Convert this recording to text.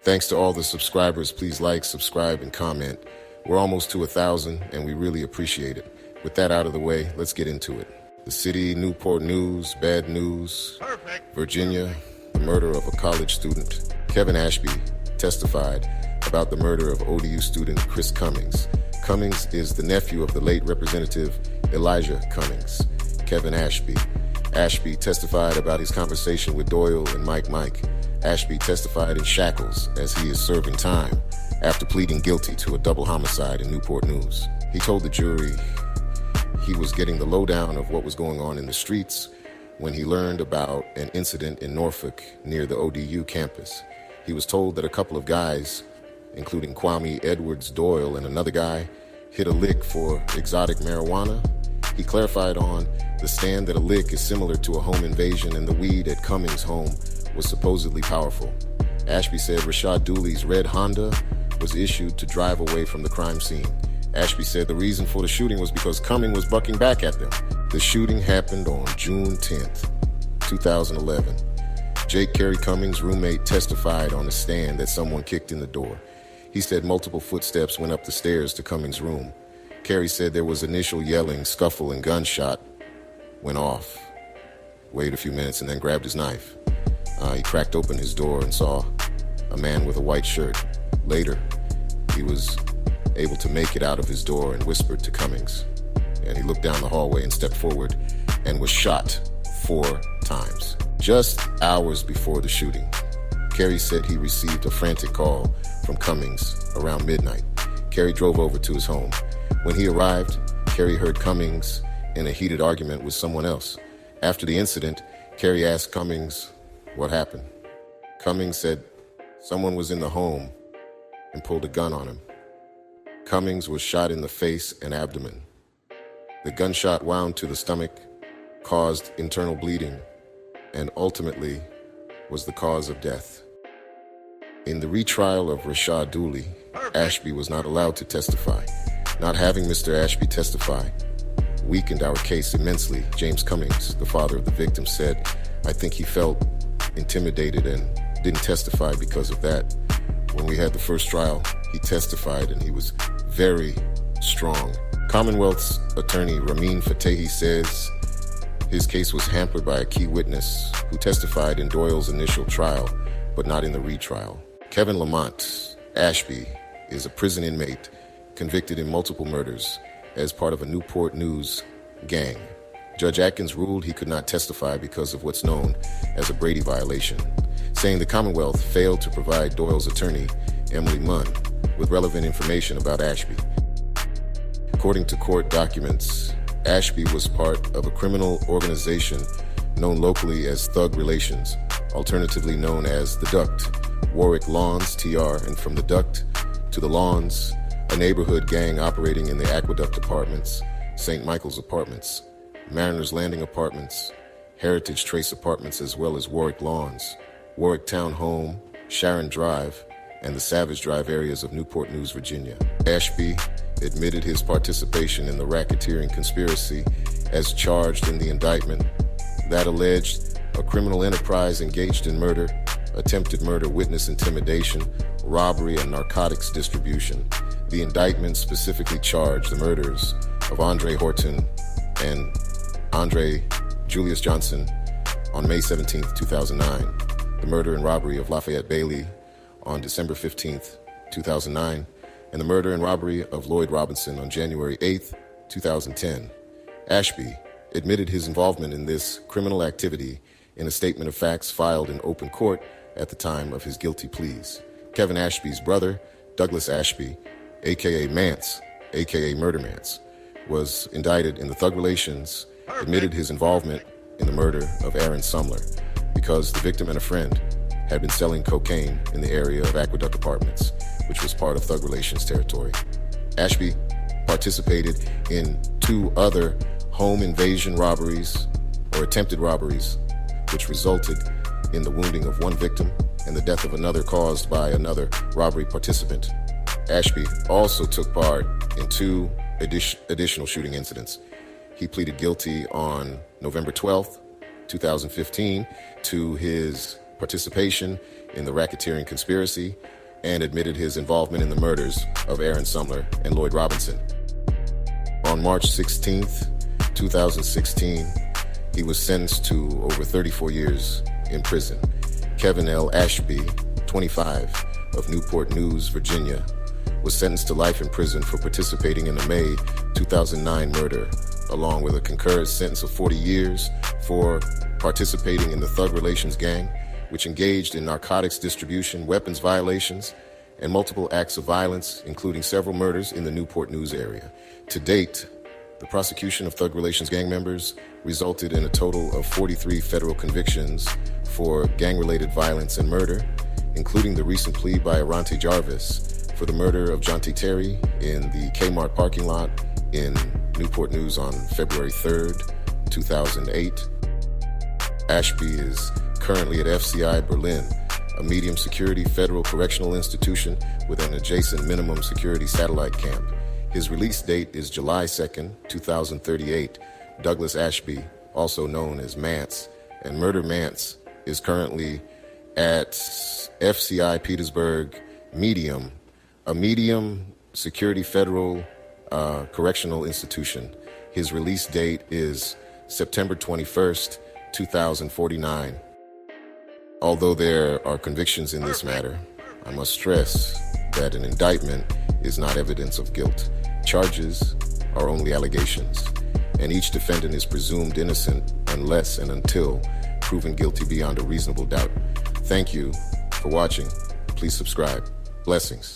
Thanks to all the subscribers. Please like, subscribe, and comment. We're almost to 1,000, and we really appreciate it. With that out of the way, let's get into it. The city, Newport news, bad news. Perfect. Virginia, the murder of a college student. Kevin Ashby testified about the murder of ODU student Chris Cummings. Cummings is the nephew of the late Representative Elijah Cummings. Kevin Ashby. Ashby testified about his conversation with Doyle and Mike. Ashby testified in shackles as he is serving time after pleading guilty to a double homicide in Newport News. He told the jury he was getting the lowdown of what was going on in the streets when he learned about an incident in Norfolk near the ODU campus. He was told that a couple of guys, including Kwame Edwards Doyle and another guy, hit a lick for exotic marijuana. He clarified on the stand that a lick is similar to a home invasion and the weed at Cummings' home was supposedly powerful. Ashby said Rashad Dooley's red Honda was issued to drive away from the crime scene. Ashby said the reason for the shooting was because Cummings was bucking back at them. The shooting happened on June 10th, 2011. Jake Kerry Cummings' roommate testified on the stand that someone kicked in the door. He said multiple footsteps went up the stairs to Cummings' room. Kerry said there was initial yelling, scuffle, and gunshot went off. Waited a few minutes and then grabbed his knife. He cracked open his door and saw a man with a white shirt. Later, he was able to make it out of his door and whispered to Cummings. And he looked down the hallway and stepped forward and was shot 4 times. Just hours before the shooting, Kerry said he received a frantic call from Cummings around midnight. Kerry drove over to his home. When he arrived, Kerry heard Cummings in a heated argument with someone else. After the incident, Kerry asked Cummings what happened. Cummings said someone was in the home and pulled a gun on him. Cummings was shot in the face and abdomen. The gunshot wound to the stomach, caused internal bleeding, and ultimately was the cause of death. In the retrial of Rashad Dooley, Ashby was not allowed to testify. Not having Mr. Ashby testify weakened our case immensely. James Cummings, the father of the victim, said, "I think he felt intimidated and didn't testify because of that. When we had the first trial, he testified and he was very strong." Commonwealth's attorney Ramin Fatehi says his case was hampered by a key witness who testified in Doyle's initial trial, but not in the retrial. Kevin Lamont Ashby is a prison inmate convicted in multiple murders as part of a Newport News gang. Judge Atkins ruled he could not testify because of what's known as a Brady violation, saying the Commonwealth failed to provide Doyle's attorney, Emily Munn, with relevant information about Ashby. According to court documents, Ashby was part of a criminal organization known locally as Thug Relations, alternatively known as the Duct, Warwick Lawns, TR, and from the Duct to the Lawns, a neighborhood gang operating in the Aqueduct Apartments, St. Michael's Apartments, Mariners Landing Apartments, Heritage Trace Apartments, as well as Warwick Lawns, Warwick Town Home, Sharon Drive, and the Savage Drive areas of Newport News, Virginia. Ashby admitted his participation in the racketeering conspiracy as charged in the indictment that alleged a criminal enterprise engaged in murder, attempted murder, witness intimidation, robbery, and narcotics distribution. The indictment specifically charged the murders of Andre Horton and Andre Julius Johnson on May 17, 2009, the murder and robbery of Lafayette Bailey on December 15, 2009, and the murder and robbery of Lloyd Robinson on January 8, 2010. Ashby admitted his involvement in this criminal activity in a statement of facts filed in open court at the time of his guilty pleas. Kevin Ashby's brother, Douglas Ashby, a.k.a. Mance, a.k.a. Murder Mance, was indicted in the Thug Relations, admitted his involvement in the murder of Aaron Sumler because the victim and a friend had been selling cocaine in the area of Aqueduct Apartments, which was part of Thug Relations territory. Ashby participated in 2 other home invasion robberies or attempted robberies, which resulted in the wounding of 1 victim and the death of another caused by another robbery participant. Ashby also took part in 2 additional shooting incidents. He pleaded guilty on November 12th, 2015 to his participation in the racketeering conspiracy and admitted his involvement in the murders of Aaron Sumner and Lloyd Robinson. On March 16, 2016, he was sentenced to over 34 years in prison. Kevin L. Ashby, 25, of Newport News, Virginia, was sentenced to life in prison for participating in the May 2009 murder, along with a concurrent sentence of 40 years for participating in the Thug Relations gang, which engaged in narcotics distribution, weapons violations, and multiple acts of violence, including several murders in the Newport News area. To date, the prosecution of Thug Relations gang members resulted in a total of 43 federal convictions for gang-related violence and murder, including the recent plea by Arante Jarvis for the murder of John T. Terry in the Kmart parking lot in Newport News on February 3rd, 2008. Ashby is currently at FCI Berlin, a medium security federal correctional institution with an adjacent minimum security satellite camp. His release date is July 2nd, 2038. Douglas Ashby, also known as Mance, and Murder Mance, is currently at FCI Petersburg Medium, a medium security federal correctional institution. His release date is September 21st, 2049. Although there are convictions in this matter, I must stress that an indictment is not evidence of guilt. Charges are only allegations, and each defendant is presumed innocent unless and until proven guilty beyond a reasonable doubt. Thank you for watching. Please subscribe. Blessings.